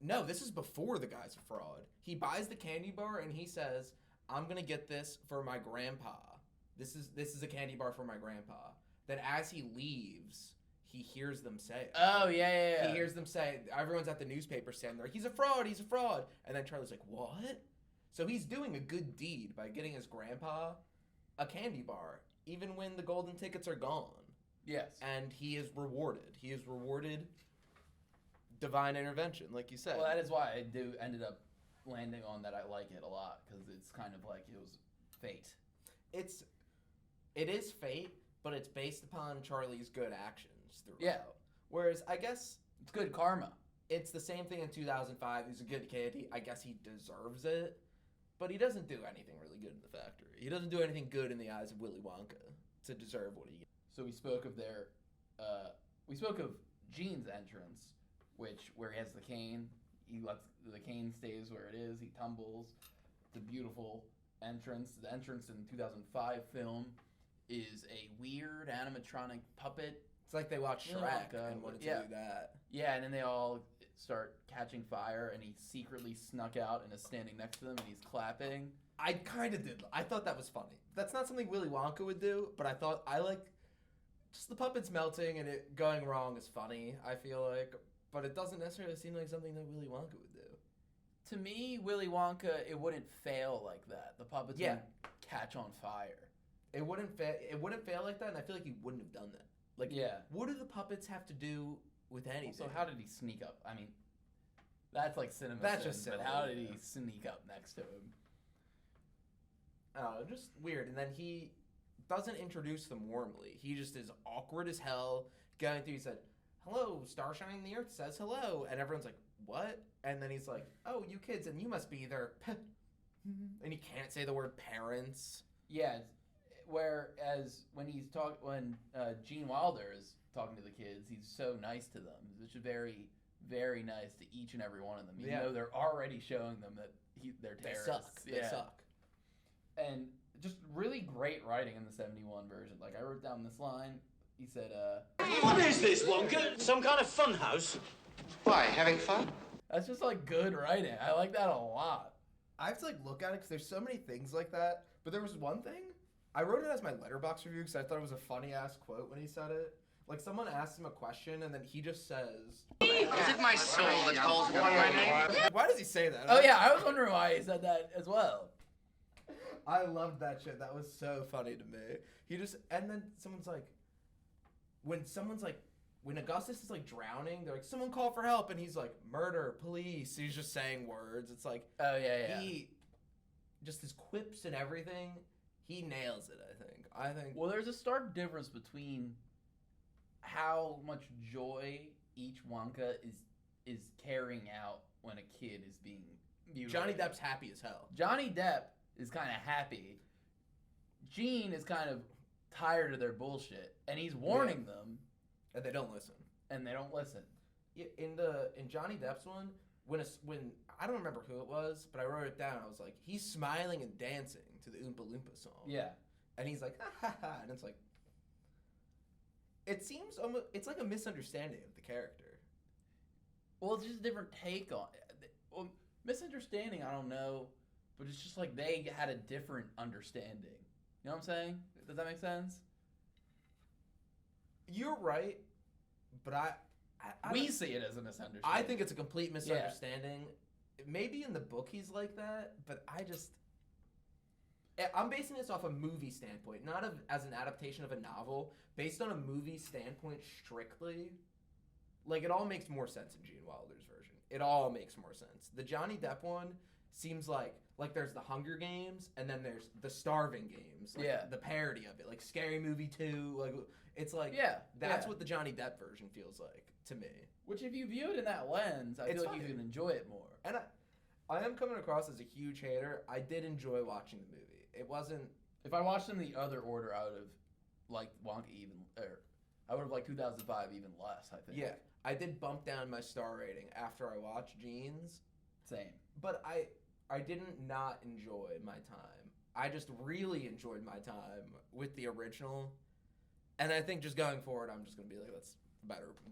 no, this is before the guy's a fraud. He buys the candy bar and he says, I'm going to get this for my grandpa. This is a candy bar for my grandpa. Then as he leaves, he hears them say it. Oh, yeah. He hears them say, everyone's at the newspaper stand there, he's a fraud. And then Charlie's like, what? So he's doing a good deed by getting his grandpa a candy bar, even when the golden tickets are gone. Yes. And he is rewarded. He is rewarded divine intervention, like you said. Well, that is why I ended up landing on that. I like it a lot because it's kind of like it was fate. It is fate, but it's based upon Charlie's good actions throughout. Yeah. Whereas I guess It's good karma. it's the same thing in 2005. He's a good kid. I guess he deserves it, but he doesn't do anything really good in the factory. He doesn't do anything good in the eyes of Willy Wonka to deserve what he gets. So we spoke of we spoke of Gene's entrance, where he has the cane. He lets the cane stays where it is. He tumbles. It's a beautiful entrance. The entrance in the 2005 film is a weird animatronic puppet. It's like they watched Willy Shrek Wonka, and wanted to yeah. do that. Yeah, and then they all start catching fire, and he secretly snuck out and is standing next to them, and he's clapping. I kind of did. I thought that was funny. That's not something Willy Wonka would do, but I like just the puppets melting and it going wrong is funny, I feel like. But it doesn't necessarily seem like something that Willy Wonka would do. To me, Willy Wonka, it wouldn't fail like that. The puppets Yeah. would catch on fire. It wouldn't fail like that, and I feel like he wouldn't have done that. Like, Yeah. what do the puppets have to do with anything? So how did he sneak up? I mean, that's like cinema. That's sin, just but silly, how did he yeah. sneak up next to him? Oh, just weird. And then he doesn't introduce them warmly. He just is awkward as hell. Going through, he said, "Hello, Starshine. The Earth says hello," and everyone's like, "What?" And then he's like, "Oh, you kids, and you must be their," and he can't say the word parents. Yeah. Whereas when Gene Wilder is talking to the kids, he's so nice to them. He's just very, very nice to each and every one of them. Even Yeah. though they're already showing them that they're They terrorists. suck. They suck. And just really great writing in the 71 version. Like, I wrote down this line. He said, What is this, Wonka? Some kind of fun house? Why, having fun? that's just, like, good writing. I like that a lot. I have to like look at it because there's so many things like that. But there was one thing I wrote it as my letterbox review because I thought it was a funny ass quote when he said it. Like someone asked him a question and then he just says, Is it my soul that calls for my name? "Why does he say that?" Oh, yeah, I was wondering why he said that as well. I loved that shit. That was so funny to me. And then someone's like, when Augustus is like drowning, they're like, someone call for help, and he's like, murder, police. He's just saying words. It's like, Oh yeah. he, just his quips and everything, he nails it. I think. Well, there's a stark difference between how much joy each Wonka is carrying out when a kid is being Johnny mutilated. Depp's happy as hell. Johnny Depp is kind of happy. Gene is kind of tired of their bullshit, and he's warning them, And they don't listen. and they don't listen. Yeah, in Johnny Depp's one, when I don't remember who it was, but I wrote it down. I was like, he's smiling and dancing to the Oompa Loompa song. Yeah. And he's like, ha ha ha, and it's like, it seems almost, it's like a misunderstanding of the character. Well, it's just a different take on it. Well, misunderstanding, I don't know, but it's just like they had a different understanding. You know what I'm saying? Does that make sense? You're right, but I We don't- see it as a misunderstanding. I think it's a complete misunderstanding. Maybe in the book he's like that, but I'm basing this off a movie standpoint, not as an adaptation of a novel. Based on a movie standpoint strictly, like, it all makes more sense in Gene Wilder's version. It all makes more sense. The Johnny Depp one seems like there's the Hunger Games, and then there's the Starving Games, like the parody of it, like Scary Movie 2. Like, it's like, that's what the Johnny Depp version feels like to me. Which, if you view it in that lens, I feel like you can enjoy it more. And I am coming across as a huge hater. I did enjoy watching the movie. It wasn't. If I watched them in the other order, I would have liked Wonka even, or I would have liked 2005 even less, I think. Yeah, I did bump down my star rating after I watched Gene's. Same. But I didn't not enjoy my time. I just really enjoyed my time with the original. And I think just going forward, I'm just going to be like, that's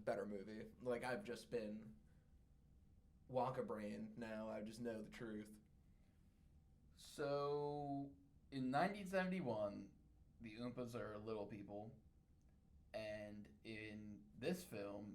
better movie. Like, I've just been Wonka brain now. I just know the truth. So, in 1971, the Oompas are little people. And in this film,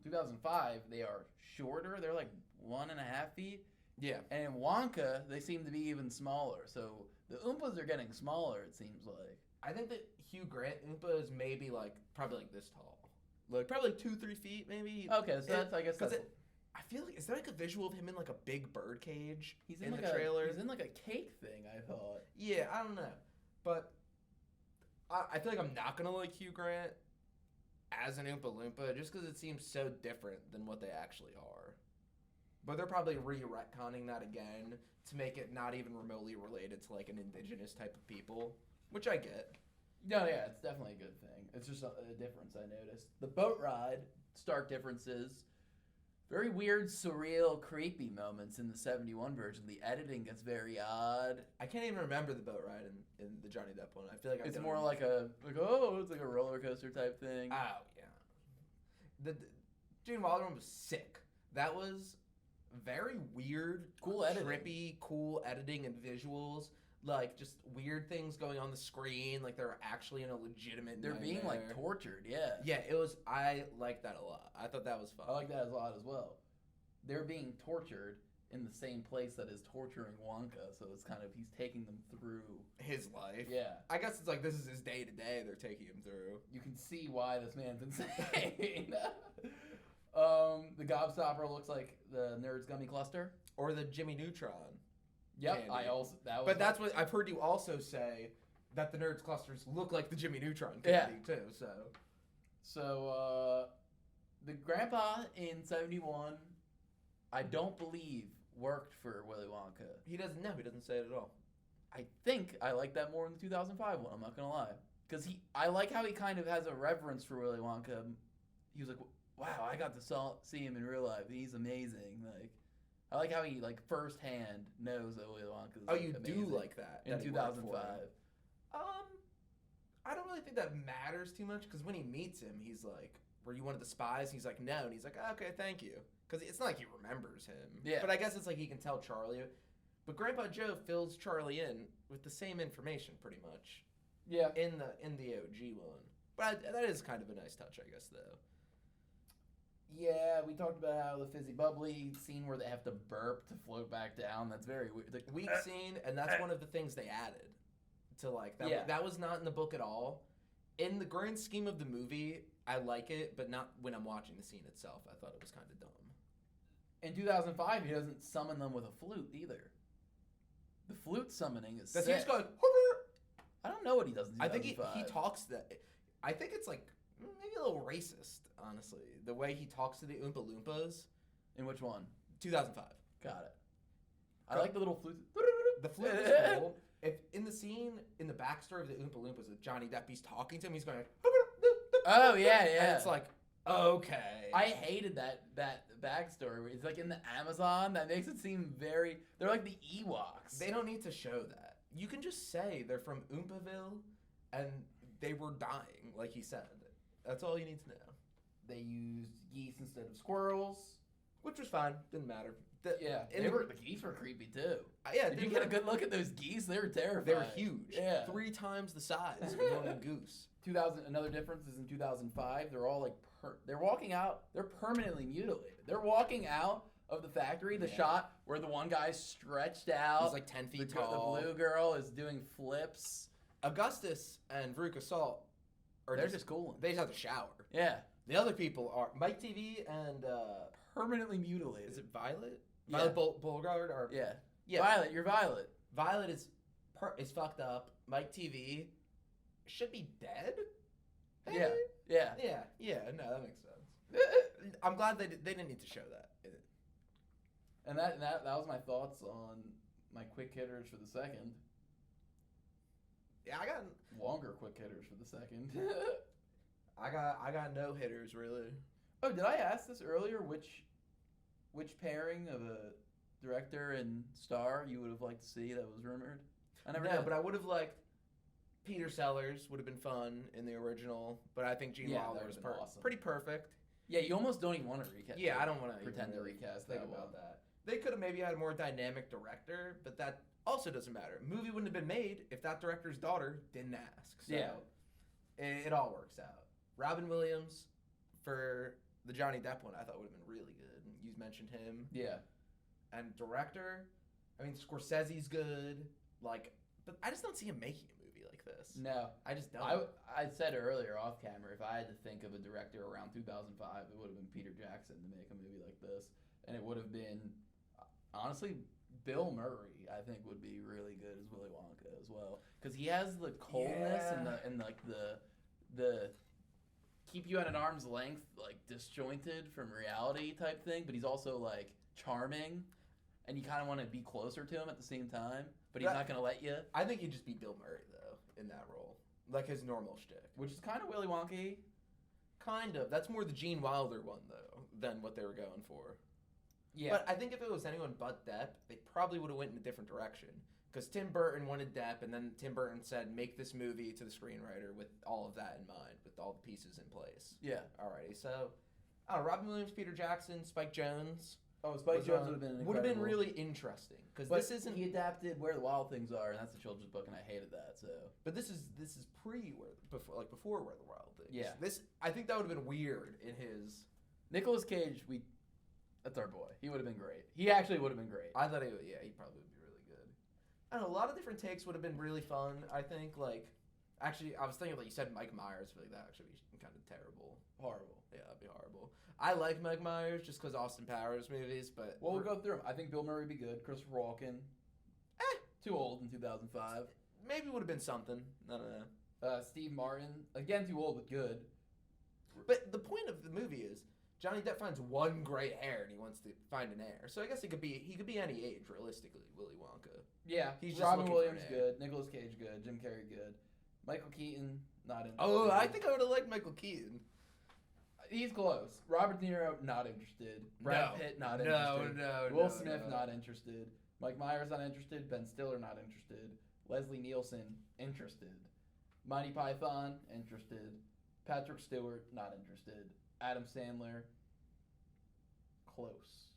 2005, they are shorter. They're like 1.5 feet. Yeah. And in Wonka, they seem to be even smaller. So the Oompas are getting smaller, it seems like. I think that Hugh Grant Oompa is maybe probably like this tall. Like, probably 2-3 feet, maybe. Okay, so that's, I guess that's... I feel like, is there like a visual of him in like a big bird cage He's in like the trailer? He's in like a cake thing, I thought. Yeah, I don't know. But I feel like I'm not going to like Hugh Grant as an Oompa Loompa just because it seems so different than what they actually are. But they're probably retconning that again to make it not even remotely related to like an indigenous type of people, which I get. No, yeah, it's definitely a good thing. It's just a difference I noticed. The boat ride, stark differences. Very weird, surreal, creepy moments in the 71 version. The editing gets very odd. I can't even remember the boat ride in the Johnny Depp one. I feel like it's more like it's like a roller coaster type thing. Oh, yeah. The Gene Wilder one was sick. That was very weird, cool editing. Trippy, cool editing and visuals. Like, just weird things going on the screen. Like, they're actually in a legitimate They're being, like, tortured, yeah. Yeah, it was... I liked that a lot. I thought that was fun. I like that a lot as well. They're being tortured in the same place that is torturing Wonka, so it's kind of... He's taking them through... his life. Yeah. I guess it's like, this is his day-to-day they're taking him through. You can see why this man's insane. The Gobstopper looks like the Nerds Gummy Cluster. Or the Jimmy Neutron. Yep, candy. But that's what I've heard you also say, that the Nerds clusters look like the Jimmy Neutron candy too. So the grandpa in 71, I don't believe worked for Willy Wonka. He doesn't know. He doesn't say it at all. I think I like that more in the 2005 one. I'm not gonna lie, because I like how he kind of has a reverence for Willy Wonka. He was like, wow, I got to see him in real life. He's amazing. Like. I like how he, like, firsthand knows that Willy Wonka's you amazing. do like that. In 2005. I don't really think that matters too much, because when he meets him, he's like, were you one of the spies? And he's like, no. And he's like, okay, thank you. Because it's not like he remembers him. Yeah. But I guess it's like he can tell Charlie. But Grandpa Joe fills Charlie in with the same information, pretty much. Yeah. In the OG one. But that is kind of a nice touch, I guess, though. Yeah, we talked about how the fizzy bubbly scene where they have to burp to float back down. That's very weird. Like, Weak scene, and that's one of the things they added to like that. Yeah. That was not in the book at all. In the grand scheme of the movie, I like it, but not when I'm watching the scene itself. I thought it was kind of dumb. in 2005, he doesn't summon them with a flute either. The flute summoning is That's sick. he's going. I don't know what he does in I 2005. think he talks that. I think it's like maybe a little racist, honestly. The way he talks to the Oompa Loompas. In which one? 2005. Got it. I like the little flute. The flute is cool. If in the scene, in the backstory of the Oompa Loompas, with Johnny Depp, he's talking to him, he's going. Oh yeah, yeah. And it's like, okay. I hated that backstory. Where it's like in the Amazon. That makes it seem very. They're like the Ewoks. They don't need to show that. You can just say they're from Oompaville, and they were dying, like he said. That's all you need to know. They used geese instead of squirrels. Which was fine. Didn't matter. The geese were creepy too. Yeah, Did you get a good look at those geese? They were terrifying. They were huge. Yeah. 3 times the size of a normal goose. 2000. Another difference is in 2005. They're all like they're walking out. They're permanently mutilated. They're walking out of the factory. The shot where the one guy's stretched out. He's like 10 feet tall. The blue girl is doing flips. Augustus and Veruca Salt are They're just cool. They just have to shower. Yeah. The other people are Mike TV and Permanently mutilated. is it Violet? Yeah. Violet Beauregard or Yeah. Yeah. Violet, you're Violet. Violet is fucked up. Mike TV should be dead. Yeah. Yeah. Yeah. No, that makes sense. I'm glad they didn't need to show that. And that was my thoughts on my quick hitters for the second. Yeah, I got Longer quick hitters for the second. I got no hitters really. Oh, did I ask this earlier? Which pairing of a director and star you would have liked to see that was rumored? I never did. But I would have liked Peter Sellers. Would have been fun in the original, but I think Gene Wilder was awesome. pretty perfect. Yeah, you almost don't even want to recast. Yeah, I don't want to pretend to recast think that about one. that. They could have maybe had a more dynamic director, but that also doesn't matter. Movie wouldn't have been made if that director's daughter didn't ask. So Yeah. it all works out. Robin Williams for the Johnny Depp one, I thought would have been really good. You mentioned him. Yeah. And director, I mean Scorsese's good. Like, but I just don't see him making a movie like this. No. I just don't. I said earlier off camera, if I had to think of a director around 2005, it would have been Peter Jackson to make a movie like this. And it would have been, honestly, Bill Murray, I think, would be really good as Willy Wonka as well. Because he has the coldness and like the keep you at an arm's length, like disjointed from reality type thing, but he's also like charming, and you kind of want to be closer to him at the same time, but he's not going to let you. I think he'd just be Bill Murray, though, in that role. Like his normal shtick. Which is kind of Willy Wonka. Kind of. That's more the Gene Wilder one, though, than what they were going for. Yeah. But I think if it was anyone but Depp, they probably would have went in a different direction. Because Tim Burton wanted Depp, and then Tim Burton said, make this movie to the screenwriter with all of that in mind, with all the pieces in place. Yeah. Alrighty, so, I don't know, Robin Williams, Peter Jackson, Spike Jonze. Oh, Spike Jonze would have been Would have been incredible. really interesting. Because But this isn't... he adapted Where the Wild Things Are, and that's a children's book, and I hated that, so. But this is before Where the Wild Things. Yeah. I think that would have been weird in his... Nicolas Cage, that's our boy. He would have been great. He actually would have been great. I thought he probably would be really good. I don't know, a lot of different takes would have been really fun, I think. Like, actually, I was thinking, like, you said Mike Myers. I feel like that actually be kind of terrible. Horrible. Yeah, that'd be horrible. I like Mike Myers just because Austin Powers movies, but... Well, we'll go through them. I think Bill Murray would be good. Christopher Walken. Too old in 2005. Maybe would have been something. I don't know. Steve Martin. Again, too old, but good. But the point of the movie is Johnny Depp finds one gray hair and he wants to find an heir. So I guess he could be any age, realistically, Willy Wonka. Yeah. He's just Robin looking Williams, for an heir. good. Nicolas Cage, good. Jim Carrey, good. Michael Keaton, not interested. Oh, I think I would have liked Michael Keaton. He's close. Robert De Niro, not interested. Brad Pitt, not interested. Will Smith, not interested. Mike Myers, not interested. Ben Stiller, not interested. Leslie Nielsen, interested. Monty Python, interested. Patrick Stewart, not interested. Adam Sandler, close.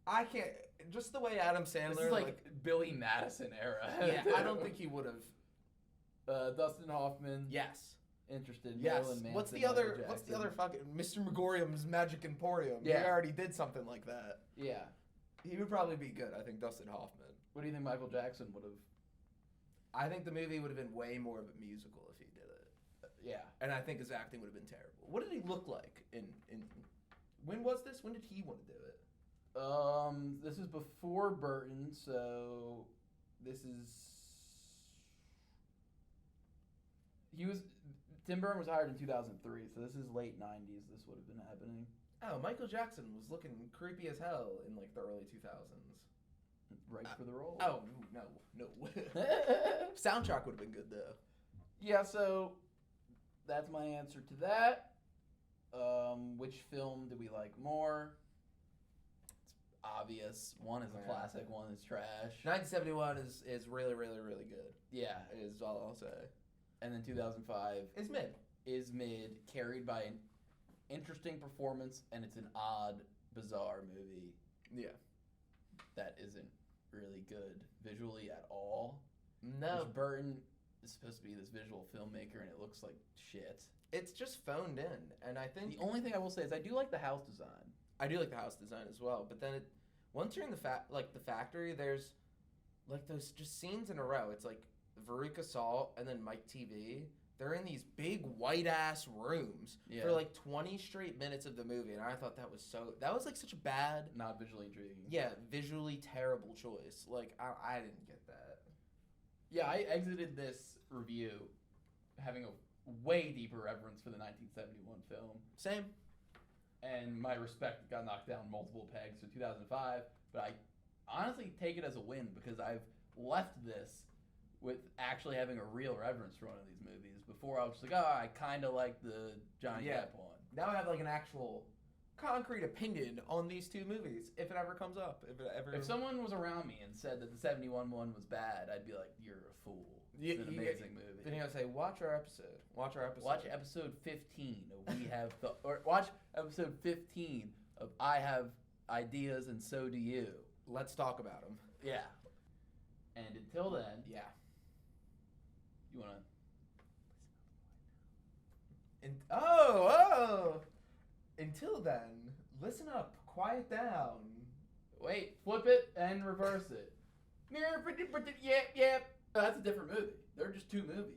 I can't. Just the way Adam Sandler. This is like Billy Madison era. Yeah, I don't think he would have. Dustin Hoffman. Yes. interested in Yes. Marilyn Manson. What's the Michael other Jackson. fucking Mr. Megorium's Magic Emporium? Yeah. He already did something like that. Yeah. He would probably be good. I think Dustin Hoffman. What do you think Michael Jackson would have? I think the movie would have been way more of a musical if he did it. Yeah. And I think his acting would have been terrible. What did he look like in when was this? When did he want to do it? This is before Burton, so this is. Tim Burton was hired in 2003, so this is late 90s. This would have been happening. Oh, Michael Jackson was looking creepy as hell in like the early 2000s. Right for the role. Oh no. Soundtrack would have been good though. Yeah, so that's my answer to that. Which film do we like more? It's obvious. One is a classic, one is trash. 1971 is really, really, really good. Yeah. Is all I'll say. And then 2005 Is mid. is mid, carried by an interesting performance, and it's an odd, bizarre movie Yeah. that isn't really good visually at all. No. Which Burton is supposed to be this visual filmmaker, and it looks like shit. It's just phoned in, and I think The only thing I will say is I do like the house design. I do like the house design as well. But then once you're in the factory, there's like those just scenes in a row. It's like Veruca Salt and then Mike TV. They're in these big white ass rooms for like 20 straight minutes of the movie, and I thought that was like such a bad, Not visually intriguing. yeah, visually terrible choice. Like I didn't get that. Yeah, I exited this review having a way deeper reverence for the 1971 film. Same. And my respect got knocked down multiple pegs for 2005, but I honestly take it as a win because I've left this with actually having a real reverence for one of these movies. Before I was just like, oh, I kind of like the Johnny Depp one. Now I have like an actual concrete opinion on these two movies if it ever comes up. If someone was around me and said that the 71 one was bad, I'd be like, you're a fool. It's an amazing movie. Then you gotta say, watch our episode. Watch episode 15 of watch episode 15 of I Have Ideas and So Do You. Let's talk about them. Yeah. And until then, Yeah. you wanna? Until then, listen up. Quiet down. Wait, flip it and reverse it. Yep. Oh, that's a different movie. They're just two movies.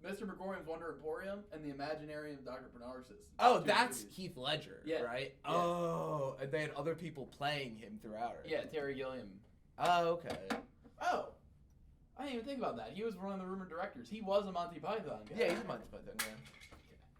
Mr. Megorium's Wonder Emporium and The Imaginary of Dr. Bernarsis. Oh, Two that's movies. Heath Ledger, Yeah. right? Yeah. Oh, and they had other people playing him throughout it. Yeah, Terry Gilliam. Oh, okay. Oh, I didn't even think about that. He was one of the rumored directors. He was a Monty Python guy. Yeah, he's a Monty Python, yeah.